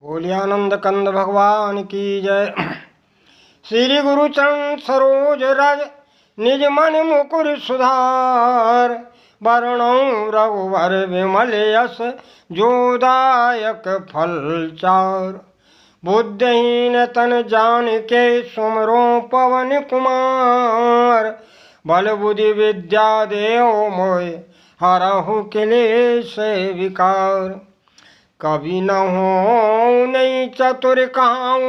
बोलिए आनंद कंद भगवान की जय। श्री गुरु चरण सरोज रज निज मन मुकुर सुधार। वरणौ रघुवर विमल यस जोदायक फल चार। बुद्धिहीन तन जान के सुमरो पवन कुमार। बल बुद्धि विद्या देव मोय हरहु क्लेश विकार। कभी न हो नहीं चतुर कहूँ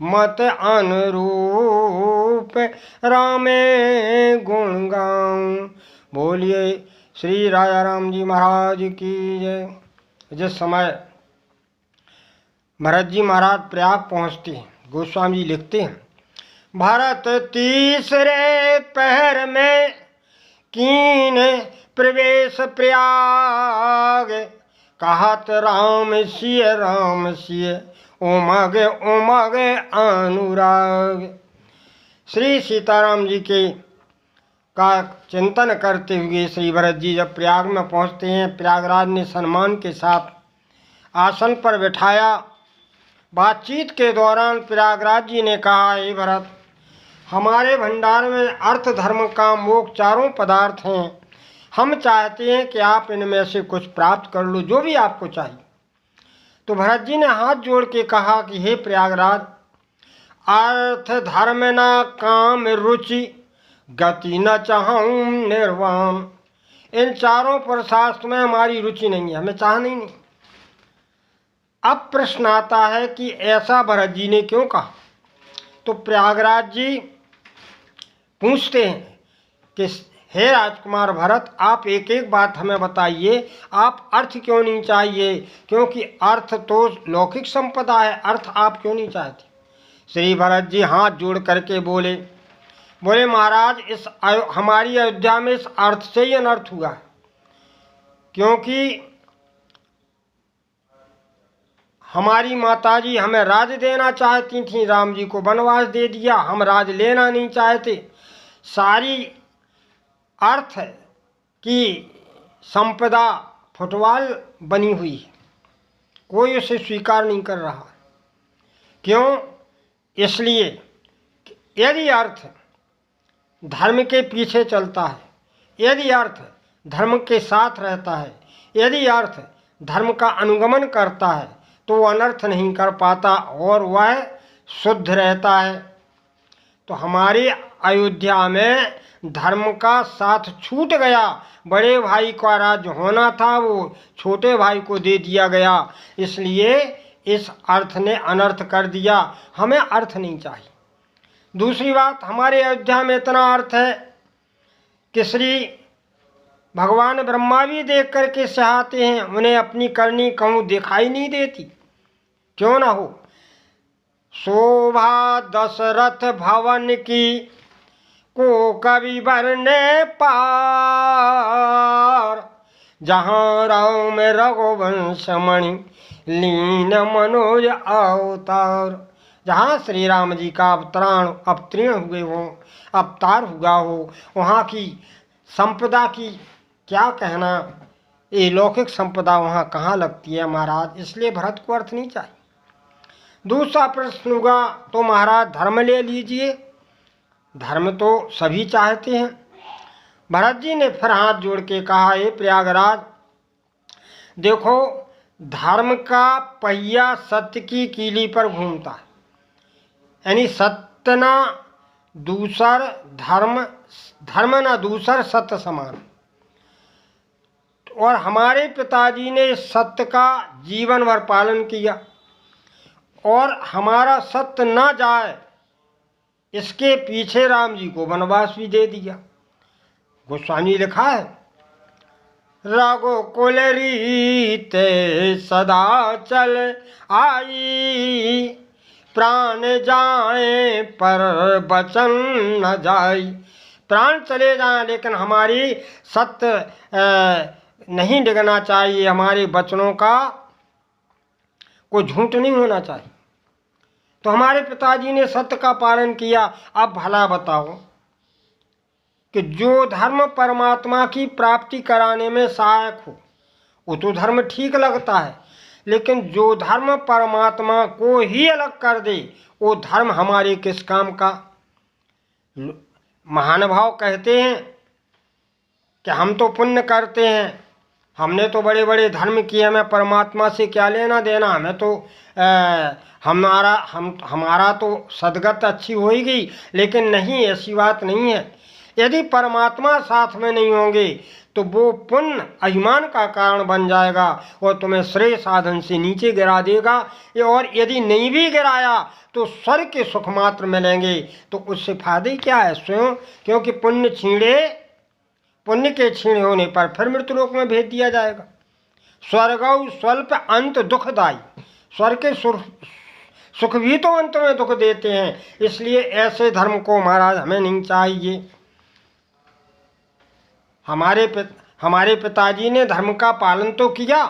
मत अनुरूप रामे गुण गाऊं। बोलिए श्री राजा राम जी महाराज की जय। जिस समय भरत जी महाराज प्रयाग पहुँचते हैं, गोस्वामी जी लिखते हैं, भरत तीसरे पहर में कीन प्रवेश प्रयाग। कहत राम सिय उमग उमग अनुराग। श्री सीताराम जी के का चिंतन करते हुए श्री भरत जी जब प्रयाग में पहुंचते हैं, प्रयागराज ने सम्मान के साथ आसन पर बिठाया। बातचीत के दौरान प्रयागराज जी ने कहा, हे भरत, हमारे भंडार में अर्थ धर्म काम मोक्ष चारों पदार्थ हैं। हम चाहते हैं कि आप इनमें से कुछ प्राप्त कर लो, जो भी आपको चाहिए। तो भरत जी ने हाथ जोड़ के कहा कि हे प्रयागराज, अर्थ धर्म न काम रुचि गति न चाहूं निर्वाण। इन चारों पुरुषार्थ में हमारी रुचि नहीं है, हमें चाहना ही नहीं। अब प्रश्न आता है कि ऐसा भरत जी ने क्यों कहा। तो प्रयागराज जी पूछते हैं कि हे राजकुमार भरत, आप एक एक बात हमें बताइए, आप अर्थ क्यों नहीं चाहिए? क्योंकि अर्थ तो लौकिक संपदा है, अर्थ आप क्यों नहीं चाहते? श्री भरत जी हाथ जोड़ करके बोले महाराज, इस हमारी अयोध्या में इस अर्थ से ही अनर्थ हुआ है। क्योंकि हमारी माताजी हमें राज देना चाहती थी, राम जी को वनवास दे दिया, हम राज लेना नहीं चाहते। सारी अर्थ की संपदा फुटवाल बनी हुई है, कोई उसे स्वीकार नहीं कर रहा। क्यों? इसलिए यदि अर्थ धर्म के पीछे चलता है, यदि अर्थ धर्म के साथ रहता है, यदि अर्थ धर्म का अनुगमन करता है, तो वह अनर्थ नहीं कर पाता और वह शुद्ध रहता है। तो हमारी अयोध्या में धर्म का साथ छूट गया। बड़े भाई का राज्य होना था, वो छोटे भाई को दे दिया गया। इसलिए इस अर्थ ने अनर्थ कर दिया, हमें अर्थ नहीं चाहिए। दूसरी बात, हमारे अयोध्या में इतना अर्थ है कि श्री भगवान ब्रह्मा भी देख करके चाहते हैं, उन्हें अपनी करनी कहूँ दिखाई नहीं देती। क्यों ना हो? शोभा दशरथ भवन की को कवि बरने पार। जहाँ राम रघुवंश मणि लीन मनोज अवतार। जहाँ श्री राम जी का अवतीर्ण हुए हों, अवतार हुआ हो, वहाँ की संपदा की क्या कहना, ये लौकिक संपदा वहाँ कहाँ लगती है महाराज। इसलिए भरत को अर्थ नहीं चाहिए। दूसरा प्रश्न होगा, तो महाराज धर्म ले लीजिए, धर्म तो सभी चाहते हैं। भरत जी ने फिर हाथ जोड़ के कहा, हे प्रयागराज, देखो, धर्म का पहिया सत्य की कीली पर घूमता है। यानी सत्य ना दूसर धर्म, धर्म ना दूसर सत्य समान। और हमारे पिताजी ने सत्य का जीवन भर पालन किया, और हमारा सत्य ना जाए इसके पीछे राम जी को वनवास भी दे दिया। गोस्वामी लिखा है, रघुकुल रीते सदा चल आई। प्राण जाए पर बचन न जाई। प्राण चले जाए लेकिन हमारी सत्य नहीं डिगना चाहिए, हमारे वचनों का कोई झूठ नहीं होना चाहिए। तो हमारे पिताजी ने सत्य का पालन किया। अब भला बताओ कि जो धर्म परमात्मा की प्राप्ति कराने में सहायक हो, वो तो धर्म ठीक लगता है। लेकिन जो धर्म परमात्मा को ही अलग कर दे वो धर्म हमारे किस काम का। महानुभाव कहते हैं कि हम तो पुण्य करते हैं, हमने तो बड़े बड़े धर्म किए, हमें परमात्मा से क्या लेना देना, हमें तो हमारा तो सदगत अच्छी होगी। लेकिन नहीं, ऐसी बात नहीं है। यदि परमात्मा साथ में नहीं होंगे तो वो पुण्य अभिमान का कारण बन जाएगा और तुम्हें श्रेय साधन से नीचे गिरा देगा। और यदि नहीं भी गिराया तो स्वर्ग के सुख मात्र मिलेंगे, तो उससे फायदे क्या है स्वयं, क्योंकि पुण्य के क्षीण होने पर फिर मृत्युलोक में भेज दिया जाएगा। स्वर्गौ स्वल्प अंत दुखदायी, स्वर्ग के सुख भी तो अंत में दुख देते हैं। इसलिए ऐसे धर्म को महाराज हमें नहीं चाहिए। हमारे पिताजी ने धर्म का पालन तो किया,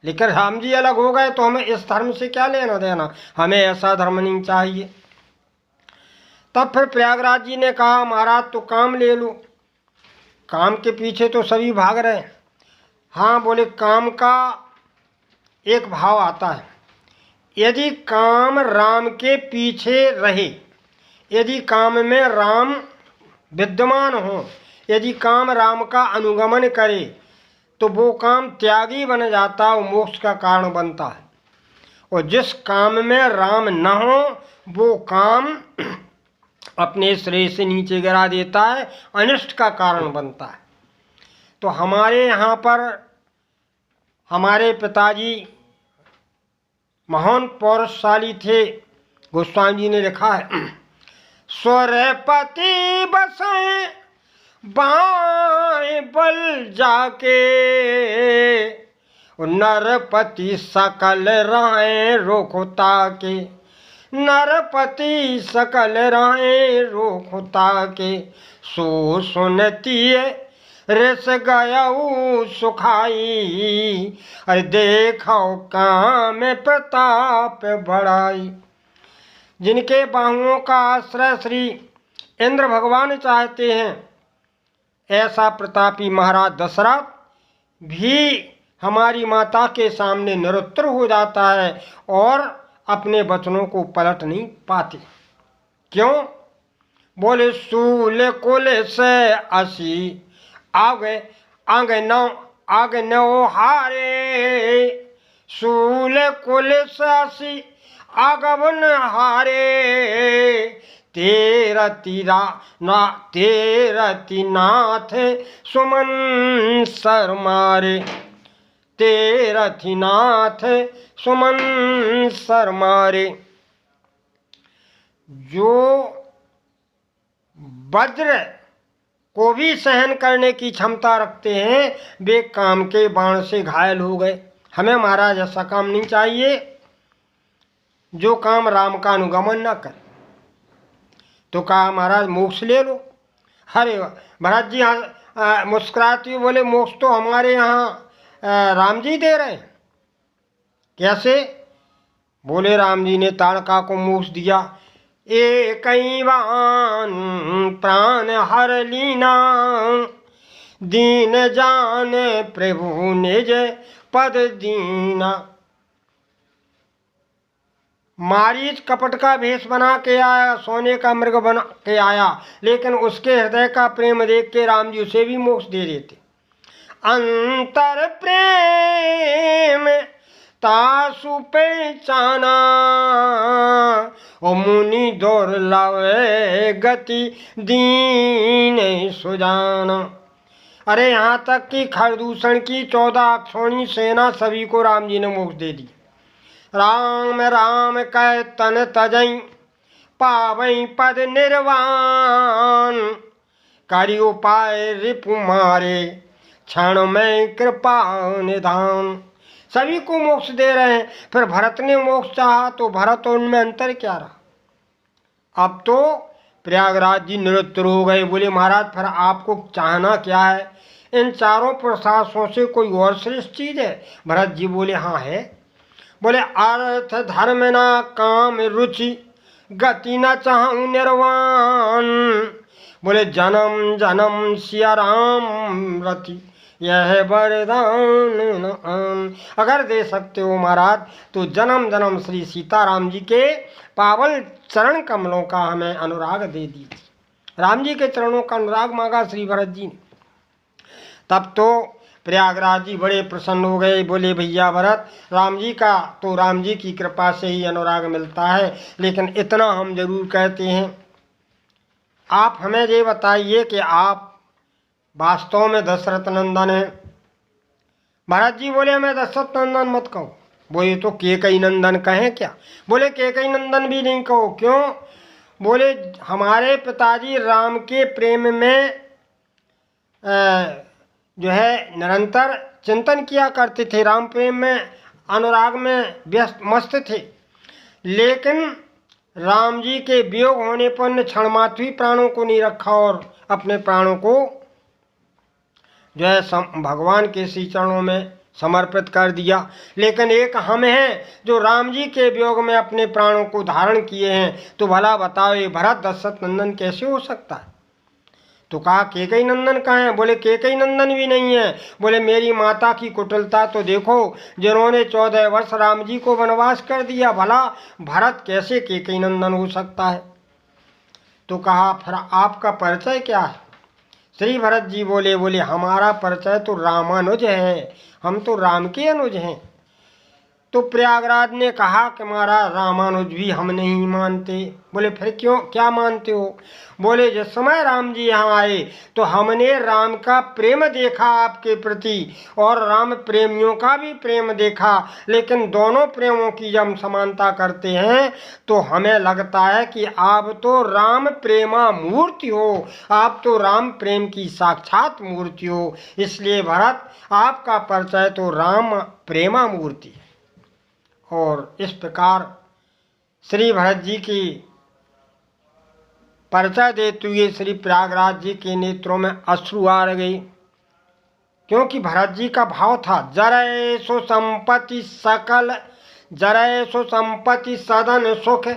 लेकिन राम जी अलग हो गए तो हमें इस धर्म से क्या लेना देना, हमें ऐसा धर्म नहीं चाहिए। तब फिर प्रयागराज जी ने कहा महाराज तो काम ले लो, काम के पीछे तो सभी भाग रहे हैं। हाँ, बोले काम का एक भाव आता है, यदि काम राम के पीछे रहे, यदि काम में राम विद्यमान हो, यदि काम राम का अनुगमन करे तो वो काम त्यागी बन जाता है, मोक्ष का कारण बनता है। और जिस काम में राम न हो वो काम अपने श्रेय से नीचे गिरा देता है, अनिष्ट का कारण बनता है। तो हमारे यहाँ पर हमारे पिताजी महान पौरुषशाली थे। गोस्वामी जी ने लिखा है, स्वरपति बसे बाएं बल जाके, नरपति सकल राय रोखता के, नरपति सकल राय रोखता के, सो सुनती रस गयऊ सुखाई, अरे देखो काम प्रताप बढ़ाई। जिनके बाहुओं का आश्रय श्री इंद्र भगवान चाहते हैं, ऐसा प्रतापी महाराज दशरथ भी हमारी माता के सामने निरुत्तर हो जाता है और अपने वचनों को पलट नहीं पाते। क्यों? बोले सूल कुल से असी आगे नौ हारे, सूल कुल से असी आगवन हारे, तेरति नाथ सुमन सर मारे, तेरथि नाथ सुमन सर मारे। जो वज्र को भी सहन करने की क्षमता रखते हैं वे काम के बाण से घायल हो गए। हमें महाराज ऐसा काम नहीं चाहिए जो काम राम का अनुगमन न करे। तो कहा महाराज मोक्ष ले लो। अरे भरत जी मुस्कुराती हुई बोले मोक्ष तो हमारे यहाँ राम जी दे रहे हैं। कैसे? बोले राम जी ने ताड़का को मोक्ष दिया। एक बान प्राण हर लीना, दीन जान प्रभु निज पद दीना। मारीच कपट का भेष बना के आया, सोने का मृग बना के आया, लेकिन उसके हृदय का प्रेम देख के राम जी उसे भी मोक्ष दे देते। अंतर प्रेम तासु पहचाना, ओ मुनि दुर्लभ गति दीन सुजाना। अरे यहाँ तक कि खरदूषण की 14 अक्षौणी सेना सभी को राम जी ने मोक्ष दे दी। राम राम कह तन तजई, पावई पद निर्वाण, करि उपाय रिपु मारे, क्षण में कृपा निधान। सभी को मोक्ष दे रहे हैं। फिर भरत ने मोक्ष चाहा तो भरत और उनमें अंतर क्या रहा? अब तो प्रयागराज जी निरुत्तर हो गए। बोले महाराज फिर आपको चाहना क्या है? इन चारों पुरुषार्थों से कोई और श्रेष्ठ चीज है? भरत जी बोले हाँ है। बोले अर्थ धर्म ना काम रुचि, गति न चाहूं निर्वाण। बोले जन्म जन्म सिया राम रति, यह वरदान अगर दे सकते हो महाराज तो जन्म जन्म श्री सीताराम जी के पावन चरण कमलों का हमें अनुराग दे दीजिए। राम जी के चरणों का अनुराग मांगा श्री भरत जी ने। तब तो प्रयागराज जी बड़े प्रसन्न हो गए, बोले भैया भरत, राम जी का तो राम जी की कृपा से ही अनुराग मिलता है, लेकिन इतना हम जरूर कहते हैं, आप हमें ये बताइए कि आप वास्तव में दशरथ नंदन हैं। भरत जी बोले मैं दशरथ नंदन मत कहो, बोले तो कैकेयी नंदन कहें क्या? बोले कैकेयी नंदन भी नहीं कहो, क्यों? बोले हमारे पिताजी राम के प्रेम में जो है निरंतर चिंतन किया करते थे, राम प्रेम में अनुराग में व्यस्त मस्त थे, लेकिन राम जी के वियोग होने पर ने क्षण मात्र भी प्राणों को नहीं रखा और अपने प्राणों को जो है भगवान के श्री चरणों में समर्पित कर दिया। लेकिन एक हम हैं जो राम जी के वियोग में अपने प्राणों को धारण किए हैं, तो भला बताओ ये भरत दशरथ नंदन कैसे हो सकता है? तो कहा कैकेयी नंदन कहाँ है? बोले कैकेयी नंदन भी नहीं है। बोले मेरी माता की कुटिलता तो देखो, जिन्होंने 14 वर्ष राम जी को वनवास कर दिया, भला भरत कैसे कैकेयी नंदन हो सकता है? तो कहा फिर आपका परिचय क्या है? श्री भरत जी बोले हमारा परिचय तो रामानुज है, हम तो राम के अनुज हैं। तो प्रयागराज ने कहा कि महाराज रामानुज भी हम नहीं मानते। बोले फिर क्यों, क्या मानते हो? बोले जिस समय राम जी यहाँ आए तो हमने राम का प्रेम देखा आपके प्रति और राम प्रेमियों का भी प्रेम देखा, लेकिन दोनों प्रेमों की जब हम समानता करते हैं तो हमें लगता है कि आप तो राम प्रेमा मूर्ति हो, आप तो राम प्रेम की साक्षात मूर्ति हो। इसलिए भरत आपका परिचय तो राम प्रेमा मूर्ति है। और इस प्रकार श्री भरत जी की परिचय देते हुए श्री प्रयागराज जी के नेत्रों में अश्रु आ गई, क्योंकि भरत जी का भाव था जरय सो संपत्ति सकल, जरय सो संपत्ति सदन सुख,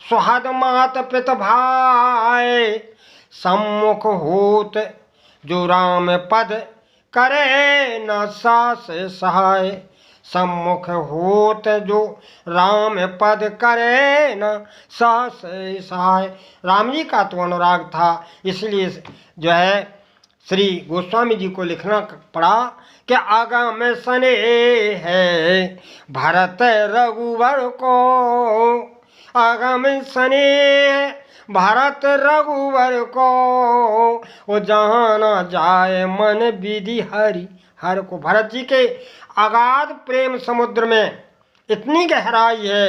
सुहद मात पित भाई, सम्मुख होत जो राम पद करे न सास सहाय, सम्मुख होत जो राम पद करे न सास सहाय। राम जी का तो अनुराग था, इसलिए जो है श्री गोस्वामी जी को लिखना पड़ा कि आगम सने है भरत रघुवर को, आगम सने भरत रघुवर को, वो जहाँ न जाए मन विधि हरि हर को। भरत जी के अगाध प्रेम समुद्र में इतनी गहराई है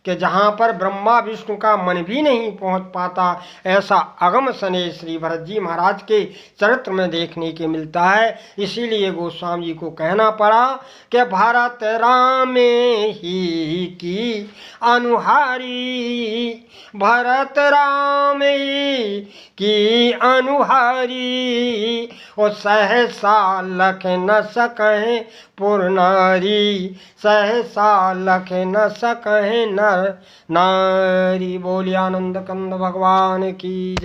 कि जहाँ पर ब्रह्मा विष्णु का मन भी नहीं पहुँच पाता, ऐसा अगम सने श्री भरत जी महाराज के चरित्र में देखने के मिलता है। इसीलिए गोस्वामी जी को कहना पड़ा कि भरत राम ही की अनुहारी, भरत राम ही की अनुहारी, ओ सहसा लख न सकहें पुरनारी, सहसा लख न सकहें नर नारी। बोलिए आनंद कंद भगवान की।